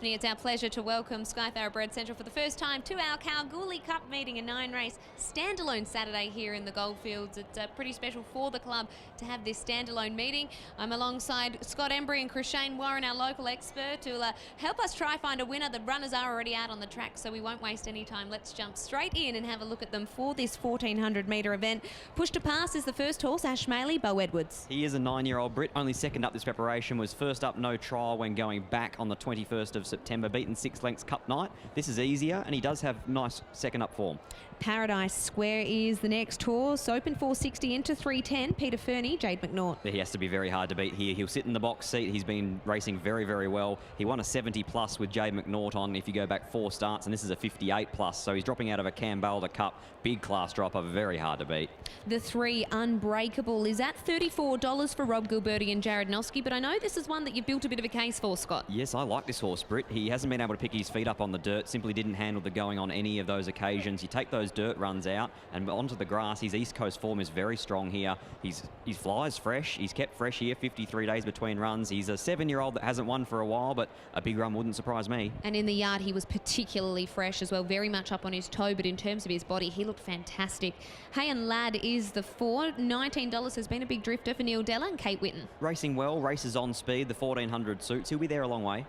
It's our pleasure to welcome Sky Thoroughbred Central for the first time to our Kalgoorlie Cup meeting, a 9-race standalone Saturday here in the Goldfields. It's pretty special for the club to have this standalone meeting. I'm alongside Scott Embry and Chrisshane Warren, our local expert, who'll help us try find a winner. The runners are already out on the track, so we won't waste any time. Let's jump straight in and have a look at them for this 1400-metre event. Push to Pass is the first horse, Ash Maley, Bo Edwards. He is a 9-year-old Brit, only second up this preparation, was first up no trial when going back on the 21st of September, beaten 6 lengths Cup night. This is easier, and he does have nice second up form. Paradise Square is the next horse, open 460 into 310, Peter Fernie, Jade McNaught. He has to be very hard to beat here. He'll sit in the box seat. He's been racing very, very well. He won a 70 plus with Jade McNaught on, if you go back 4 starts, and this is a 58 plus, so he's dropping out of a Cambalda Cup. Big class dropper, very hard to beat. The 3 Unbreakable is at $34 for Rob Gilberti and Jared Noski, but I know this is one that you've built a bit of a case for, Scott. Yes, I like this horse, Britt. He hasn't been able to pick his feet up on the dirt, simply didn't handle the going on any of those occasions. You take those dirt runs out and onto the grass. His East Coast form is very strong here. He flies fresh. He's kept fresh here, 53 days between runs. He's a 7-year-old that hasn't won for a while, but a big run wouldn't surprise me. And in the yard, he was particularly fresh as well, very much up on his toe, but in terms of his body, he looked fantastic. Hay and Lad is the 4. $19 has been a big drifter for Neil Della and Kate Whitten. Racing well, races on speed, the 1400 suits. He'll be there a long way.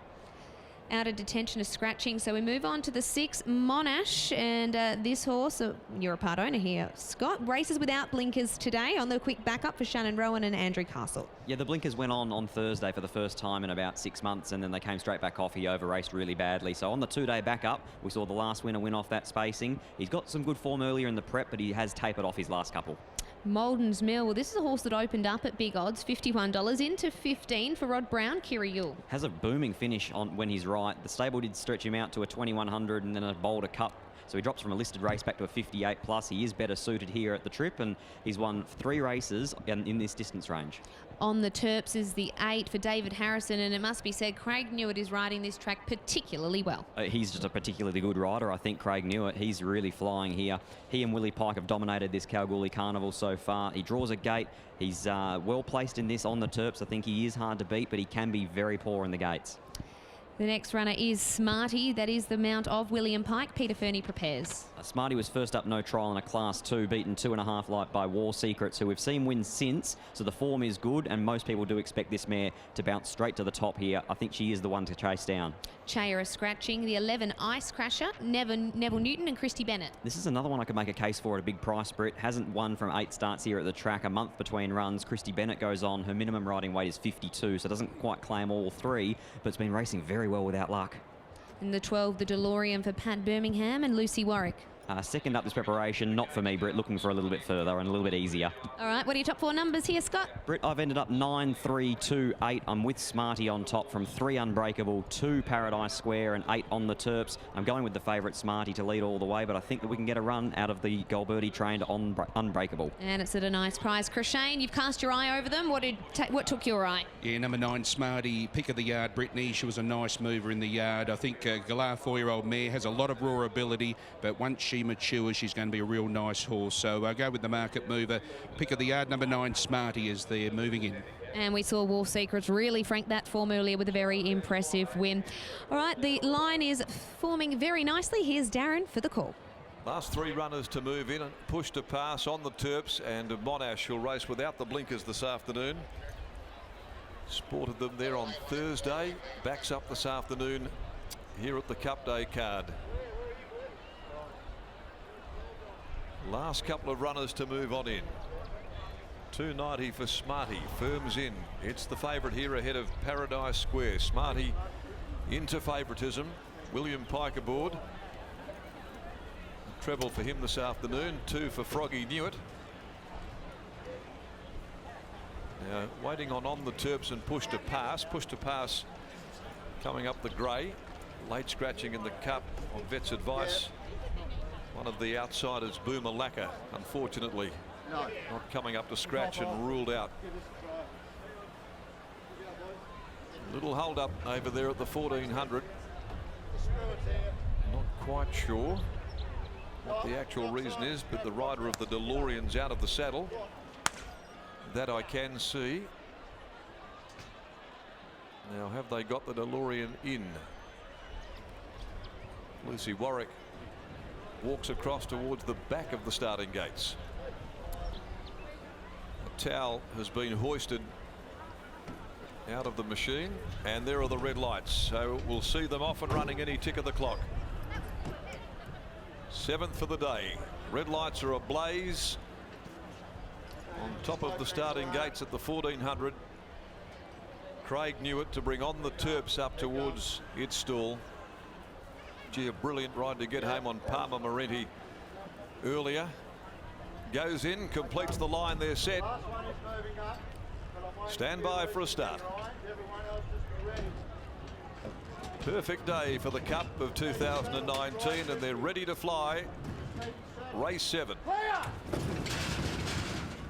Out of detention is scratching, so we move on to the 6 Monash, and this horse, you're a part owner here, Scott, races without blinkers today on the quick backup for Shannon Rowan and Andrew Castle. Yeah, the blinkers went on Thursday for the first time in about 6 months, and then they came straight back off. He over-raced really badly. So on the 2-day backup, we saw the last winner win off that spacing. He's got some good form earlier in the prep, but he has tapered off his last couple. Malden's Mill, well, this is a horse that opened up at big odds, $51 into $15 for Rod Brown, Kiri Yule. Has a booming finish on when he's right. The stable did stretch him out to a 2100 and then a Boulder Cup. So he drops from a listed race back to a 58 plus. He is better suited here at the trip, and he's won 3 races in this distance range. On the Terps is the 8 for David Harrison, and it must be said Craig Newitt is riding this track particularly well. He's just a particularly good rider, I think, Craig Newitt. He's really flying here. He and Willie Pike have dominated this Kalgoorlie Carnival so far. He draws a gate. He's well placed in this on the Terps. I think he is hard to beat, but he can be very poor in the gates. The next runner is Smarty. That is the mount of William Pike. Peter Fernie prepares. Smarty was first up no trial in a Class 2, beaten 2.5 light by War Secrets, who we've seen win since, so the form is good, and most people do expect this mare to bounce straight to the top here. I think she is the one to chase down. Chaya scratching, the 11 Ice Crasher, Neville Newton and Christy Bennett. This is another one I could make a case for at a big price, Britt. Hasn't won from 8 starts here at the track, a month between runs. Christy Bennett goes on. Her minimum riding weight is 52, so doesn't quite claim all 3, but it's been racing very well without luck. And the 12, the DeLorean for Pat Birmingham and Lucy Warwick. Second up this preparation, not for me, Britt, looking for a little bit further and a little bit easier. All right, what are your top 4 numbers here, Scott? Britt, I've ended up 9, 3, 2, 8. I'm with Smarty on top from 3 Unbreakable, 2 Paradise Square and 8 on the Terps. I'm going with the favourite Smarty to lead all the way, but I think that we can get a run out of the Gilberti trained on Unbreakable. And it's at a nice price. Chrisshane, you've cast your eye over them. What took your eye? Yeah, number 9, Smarty, pick of the yard, Brittany. She was a nice mover in the yard. I think Galar 4-year-old mare has a lot of raw ability, but once she matures, she's going to be a real nice horse. So go with the market mover. Pick of the yard, number 9, Smarty, as they're moving in. And we saw War Secrets really frank that form earlier with a very impressive win. All right, the line is forming very nicely. Here's Darren for the call. Last 3 runners to move in. Push to Pass on the Terps, and Monash will race without the blinkers this afternoon. Sported them there on Thursday. Backs up this afternoon here at the Cup Day card. Last couple of runners to move on in. 290 for Smarty, firms in. It's the favourite here ahead of Paradise Square. Smarty into favouritism. William Pike aboard. Treble for him this afternoon. 2 for Froggy Newitt. Now waiting on the Terps and Push to Pass. Push to Pass coming up the grey. Late scratching in the Cup on Vet's advice. One of the outsiders, Boomer Lacquer, unfortunately not coming up to scratch and ruled out. Little hold up over there at the 1400. Not quite sure what the actual reason is, but the rider of the DeLorean's out of the saddle. That I can see. Now, have they got the DeLorean in? Lucy Warwick walks across towards the back of the starting gates. A towel has been hoisted out of the machine, and there are the red lights, so we'll see them off and running any tick of the clock. 7th for the day. Red lights are ablaze on top of the starting gates at the 1400. Craig Newitt to bring on the Terps up towards its stall. Gee, a brilliant ride to get home on Palmer Marenti earlier. Goes in, completes the line, they're set. Stand by for a start. Perfect day for the Cup of 2019, and they're ready to fly. Race 7.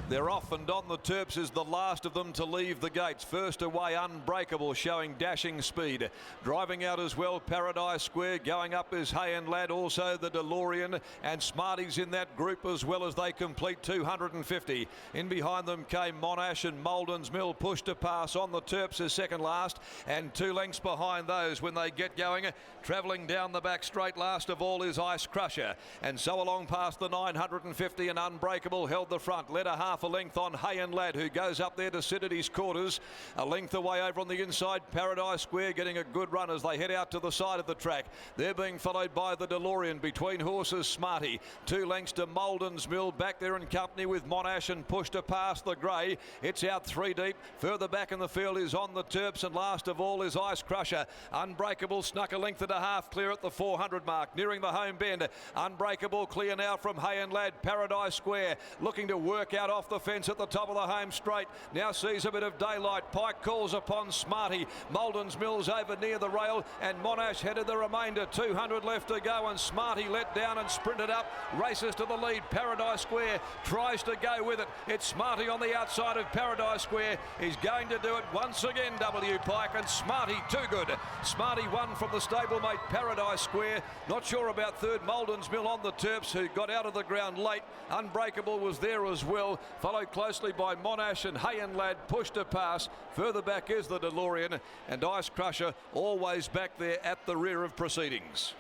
They're off, and on the Terps is the last of them to leave the gates. First away, Unbreakable, showing dashing speed. Driving out as well, Paradise Square. Going up is Hay and Lad, also the DeLorean, and Smarty's in that group as well as they complete 250. In behind them came Monash and Maldon's Mill, pushed to pass. On the Terps is second last, and 2 lengths behind those when they get going. Travelling down the back straight, last of all is Ice Crusher, and so along past the 950, and Unbreakable held the front. Led a half a length on Hay and Lad, who goes up there to sit at his quarters. A length away over on the inside, Paradise Square getting a good run as they head out to the side of the track. They're being followed by the DeLorean. Between horses, Smarty. 2 lengths to Maldon's Mill, back there in company with Monash, and pushed to pass the grey. It's out 3 deep. Further back in the field is On the Terps, and last of all is Ice Crusher. Unbreakable snuck a length and a half clear at the 400 mark, nearing the home bend. Unbreakable clear now from Hay and Lad. Paradise Square looking to work out off the fence at the top of the home straight. Now sees a bit of daylight. Pike calls upon Smarty. Maldon's Mills over near the rail, and Monash headed the remainder. 200 left to go, and Smarty let down and sprinted up. Races to the lead. Paradise Square tries to go with it. It's Smarty on the outside of Paradise Square. He's going to do it once again, W. Pike, and Smarty too good. Smarty won from the stablemate Paradise Square. Not sure about third, Maldon's Mill on the Terps, who got out of the ground late. Unbreakable was there as well, followed closely by Monash, and Hay and Lad pushed to pass. Further back is the DeLorean, and Ice Crusher always back there at the rear of proceedings.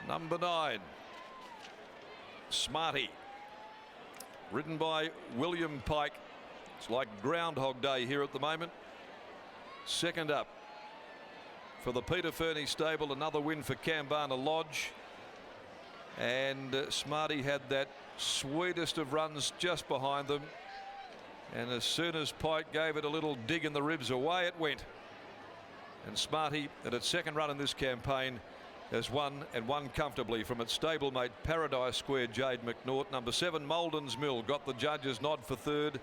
Number 9, Smarty, ridden by William Pike. It's like Groundhog Day here at the moment. Second up for the Peter Fernie stable, another win for Kambana Lodge. And Smarty had that sweetest of runs just behind them, and as soon as Pike gave it a little dig in the ribs, away it went. And Smarty, at its second run in this campaign, has won, and won comfortably from its stablemate Paradise Square Jade McNaught. Number 7, Maldon's Mill, got the judges' nod for third,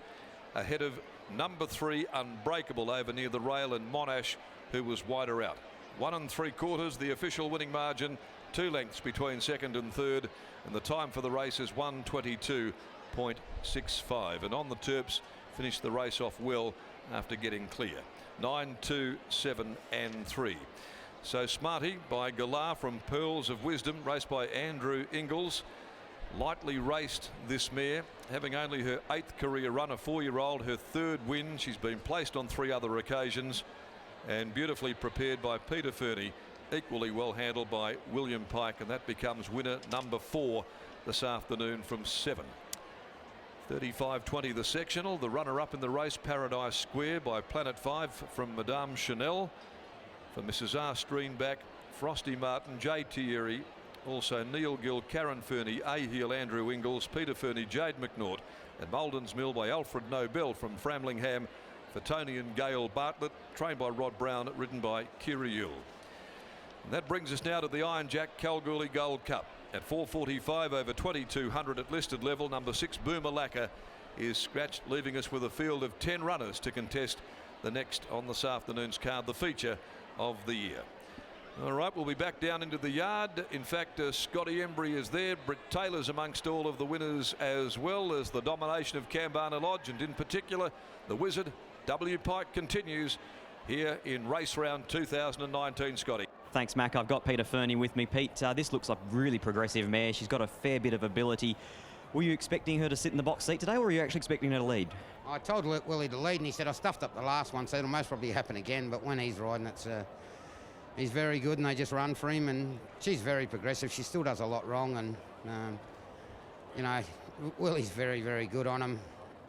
ahead of number 3, Unbreakable, over near the rail, and Monash, who was wider out. 1 3/4, the official winning margin. 2 lengths between second and third, and the time for the race is 1:22.65. And On the Terps finished the race off well after getting clear. 9, 2, 7 and 3. So Smarty by Galar from Pearls of Wisdom, raced by Andrew Ingalls. Lightly raced, this mare, having only her 8th career run, a 4-year-old, her 3rd win. She's been placed on 3 other occasions, and beautifully prepared by Peter Fernie. Equally well handled by William Pike, and that becomes winner number 4 this afternoon from 7. 35.20 the sectional. The runner-up in the race, Paradise Square by Planet 5 from Madame Chanel. For Mrs. R. Streenback, Frosty Martin, J. Thierry, also Neil Gill, Karen Fernie, Aheel, Andrew Ingalls, Peter Fernie, Jade McNaught, and Maldon's Mill by Alfred Nobel from Framlingham. For Tony and Gail Bartlett, trained by Rod Brown, ridden by Kira Yule. And that brings us now to the Iron Jack Kalgoorlie Gold Cup. At 4:45 over 2200 at listed level, number 6 Boomalaka is scratched, leaving us with a field of 10 runners to contest the next on this afternoon's card, the feature of the year. All right, we'll be back down into the yard. In fact, Scotty Embry is there. Britt Taylor's amongst all of the winners, as well as the domination of Kambana Lodge, and in particular the Wizard W. Pike continues here in race round 2019. Scotty. Thanks, Mac. I've got Peter Fernie with me. Pete, this looks like a really progressive mare. She's got a fair bit of ability. Were you expecting her to sit in the box seat today, or were you actually expecting her to lead? I told Willie to lead, and he said I stuffed up the last one, so it'll most probably happen again. But when he's riding, it's he's very good, and they just run for him. And she's very progressive. She still does a lot wrong, and you know, Willie's very, very good on him.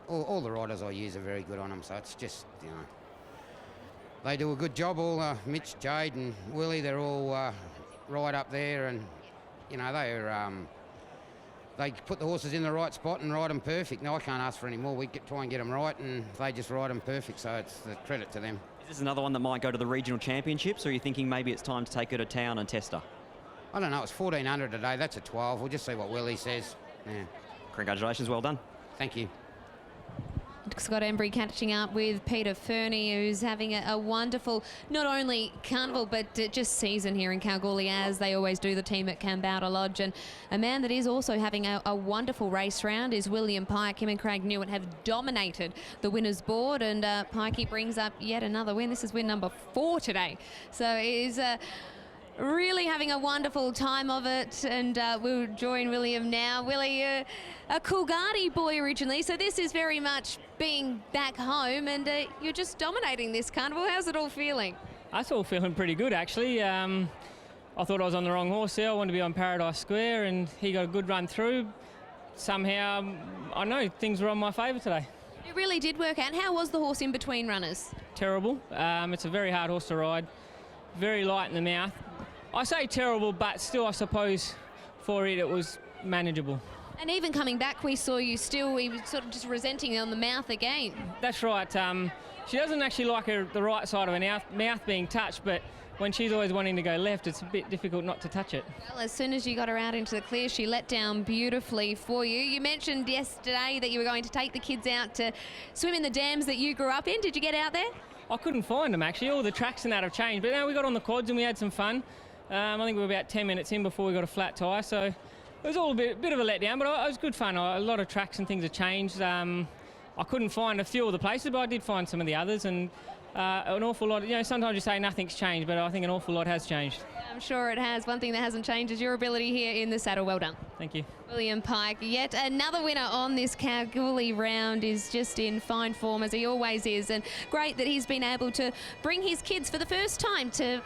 All the riders I use are very good on him. So it's just, you know, they do a good job. All Mitch, Jade, and Willie, they're all right up there, and you know they put the horses in the right spot and ride them perfect. No, I can't ask for any more. We try and get them right, and they just ride them perfect. So it's the credit to them. Is this another one that might go to the regional championships, or are you thinking maybe it's time to take her to town and test her? I don't know. It's 1400 today. That's a 12. We'll just see what Willie says. Yeah. Congratulations, well done. Thank you. Scott Embry catching up with Peter Fernie, who's having a wonderful, not only carnival, but just season here in Kalgoorlie, as they always do, the team at Kambowda Lodge. And a man that is also having a wonderful race round is William Pike. Him and Craig Newitt have dominated the winners board, and Pikey brings up yet another win. This is win number 4 today. So it is really having a wonderful time of it, and we'll join William now. Willie, a Coolgardie boy originally, so this is very much being back home, and you're just dominating this carnival. How's it all feeling? It's all feeling pretty good, actually. I thought I was on the wrong horse there. I wanted to be on Paradise Square, and he got a good run through. Somehow, I know things were on my favour today. It really did work out. How was the horse in between runners? Terrible. It's a very hard horse to ride. Very light in the mouth. I say terrible, but still, I suppose, for it was manageable. And even coming back, we saw you still sort of just resenting on the mouth again. That's right. She doesn't actually like the right side of her mouth being touched, but when she's always wanting to go left, it's a bit difficult not to touch it. Well, as soon as you got her out into the clear, she let down beautifully for you. You mentioned yesterday that you were going to take the kids out to swim in the dams that you grew up in. Did you get out there? I couldn't find them, actually. All the tracks and that have changed. But now we got on the quads and we had some fun. I think we were about 10 minutes in before we got a flat tyre, so it was all a bit of a letdown, but it was good fun. A lot of tracks and things have changed. I couldn't find a few of the places, but I did find some of the others, and an awful lot. You know, sometimes you say nothing's changed, but I think an awful lot has changed. I'm sure it has. One thing that hasn't changed is your ability here in the saddle. Well done. Thank you. William Pike, yet another winner on this Kalgoorlie round, is just in fine form, as he always is, and great that he's been able to bring his kids for the first time to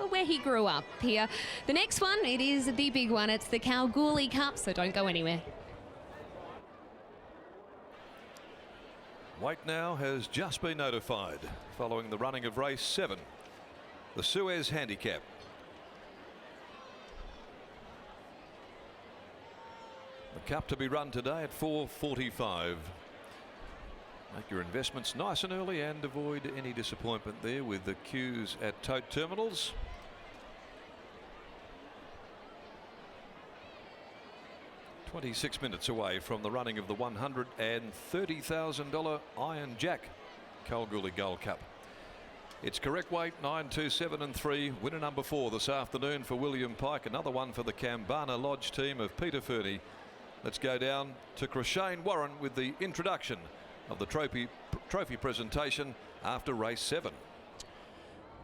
where he grew up here. The next one, it is the big one. It's the Kalgoorlie Cup, so don't go anywhere. Weight now has just been notified following the running of race 7, the Suez Handicap. The Cup to be run today at 4:45. Make your investments nice and early and avoid any disappointment there with the queues at tote terminals. $26 minutes away from the running of the $130,000 Iron Jack Kalgoorlie Gold Cup. It's correct weight 9, 2, 7 and 3. Winner number 4 this afternoon for William Pike. Another one for the Kambowda Lodge team of Peter Fernie. Let's go down to Crashane Warren with the introduction of the trophy presentation after race 7.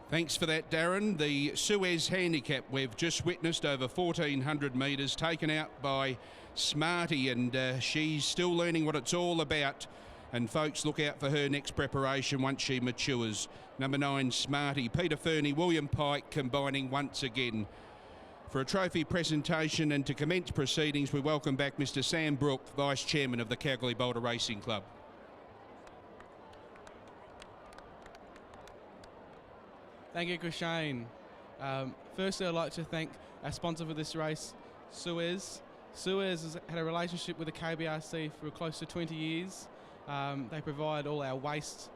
Thanks for that, Darren. The Suez Handicap we've just witnessed over 1,400 metres, taken out by Smarty, and she's still learning what it's all about. And folks, look out for her next preparation once she matures. Number 9, Smarty. Peter Fernie, William Pike combining once again. For a trophy presentation and to commence proceedings, we welcome back Mr. Sam Brooke, Vice Chairman of the Kalgoorlie Boulder Racing Club. Thank you, Crashane. Firstly, I'd like to thank our sponsor for this race, Suez. Suez has had a relationship with the KBRC for close to 20 years. They provide all our waste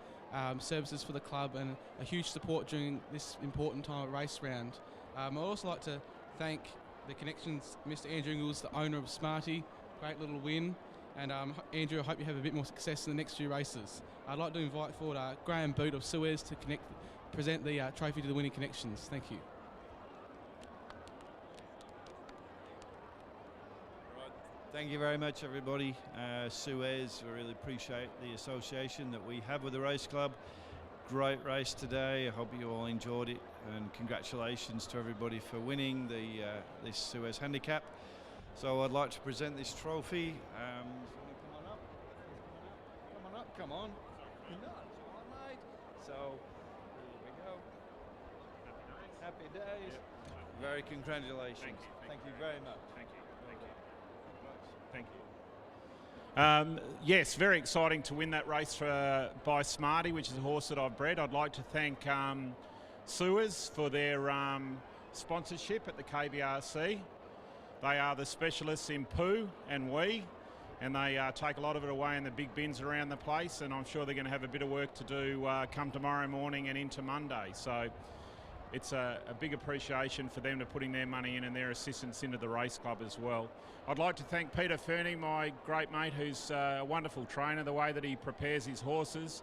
services for the club and a huge support during this important time of race round. I'd also like to thank the connections, Mr. Andrew Ingles, the owner of Smarty. Great little win. And Andrew, I hope you have a bit more success in the next few races. I'd like to invite forward Graham Boot of Suez to present the trophy to the winning connections. Thank you. Thank you very much, everybody. Suez, we really appreciate the association that we have with the race club. Great race today. I hope you all enjoyed it, and congratulations to everybody for winning this Suez Handicap. So I'd like to present this trophy. Come on up. Come on up. Come on. No, it's all right. So here we go. Happy days. Very congratulations. Thank you very much. Thank you. Yes, very exciting to win that race by Smarty, which is a horse that I've bred. I'd like to thank Suez for their sponsorship at the KBRC. They are the specialists in poo and wee, and they take a lot of it away in the big bins around the place, and I'm sure they're going to have a bit of work to do come tomorrow morning and into Monday. So it's a big appreciation for them to putting their money in and their assistance into the race club as well. I'd like to thank Peter Fernie, my great mate, who's a wonderful trainer. The way that he prepares his horses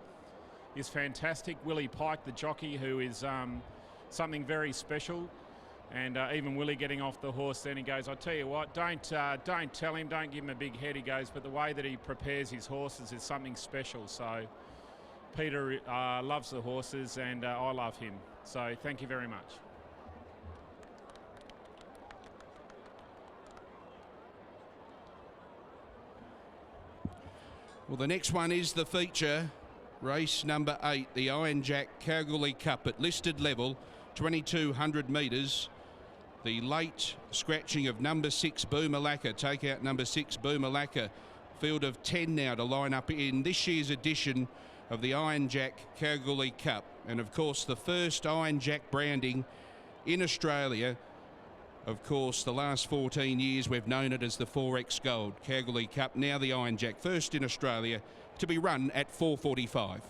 is fantastic. Willie Pike, the jockey, who is something very special. And even Willie getting off the horse, then he goes, I tell you what, don't tell him, don't give him a big head, he goes, but the way that he prepares his horses is something special. So Peter loves the horses, and I love him. So thank you very much. Well, the next one is the feature, race number 8, the Iron Jack Kalgoorlie Cup at listed level, 2,200 metres. The late scratching of number 6 Boomalaka, take out number 6 Boomalaka. Field of 10 now to line up in this year's edition of the Iron Jack Kalgoorlie Cup. And of course the first Iron Jack branding in Australia. Of course the last 14 years we've known it as the 4X Gold Kalgoorlie Cup, now the Iron Jack, first in Australia to be run at 4:45.